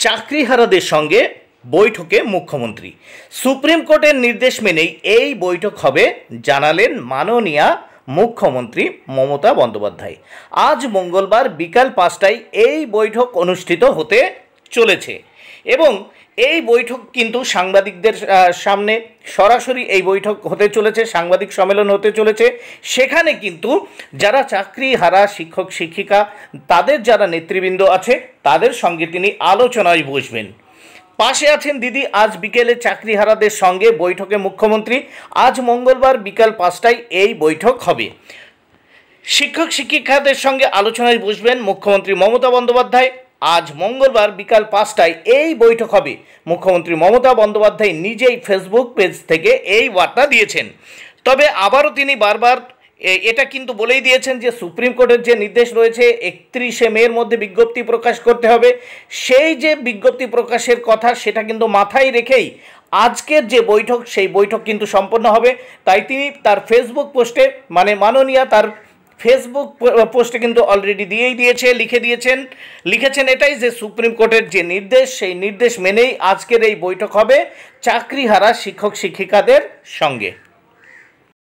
চাকরিহারাদের সঙ্গে বৈঠকে মুখ্যমন্ত্রী। সুপ্রিম কোর্টের নির্দেশ মেনেই এই বৈঠক হবে জানালেন মাননীয়া মুখ্যমন্ত্রী মমতা বন্দ্যোপাধ্যায়। আজ মঙ্গলবার বিকাল 5টায় এই বৈঠক অনুষ্ঠিত হতে চলেছে এবং এই বৈঠক কিন্তু সাংবাদিকদের সামনে সরাসরি এই বৈঠক হতে চলেছে, সাংবাদিক সম্মেলন হতে চলেছে। সেখানে কিন্তু যারা চাকরিহারা শিক্ষক শিক্ষিকা তাদের যারা নেতৃবৃন্দ আছে তাদের সঙ্গে তিনি আলোচনায় বসবেন। পাশে আছেন দিদি। আজ বিকেলে চাকরিহারাদের সঙ্গে বৈঠকে মুখ্যমন্ত্রী। আজ মঙ্গলবার বিকাল 5টায় এই বৈঠক হবে। শিক্ষক শিক্ষিকাদের সঙ্গে আলোচনায় বসবেন মুখ্যমন্ত্রী মমতা বন্দ্যোপাধ্যায়। আজ মঙ্গলবার বিকাল 5টায় এই বৈঠক হবে। মুখ্যমন্ত্রী মমতা বন্দ্যোপাধ্যায় নিজেই ফেসবুক পেজ থেকে এই বার্তা দিয়েছেন। তবে আবারও তিনি বারবার এটা কিন্তু বলেই দিয়েছেন যে সুপ্রিম কোর্টের যে নির্দেশ রয়েছে 31শে মের মধ্যে বিজ্ঞপ্তি প্রকাশ করতে হবে। সেই যে বিজ্ঞপ্তি প্রকাশের কথা সেটা কিন্তু মাথায় রেখেই আজকের যে বৈঠক সেই বৈঠক কিন্তু সম্পন্ন হবে। তাই তিনি তার ফেসবুক পোস্টে মাননীয়া তার ফেসবুক পোস্টে কিন্তু অলরেডি লিখেছেন এটাই যে সুপ্রিম কোর্টের যে নির্দেশ সেই নির্দেশ মেনেই আজকের এই বৈঠক হবে চাকরিহারা শিক্ষক শিক্ষিকাদের সঙ্গে।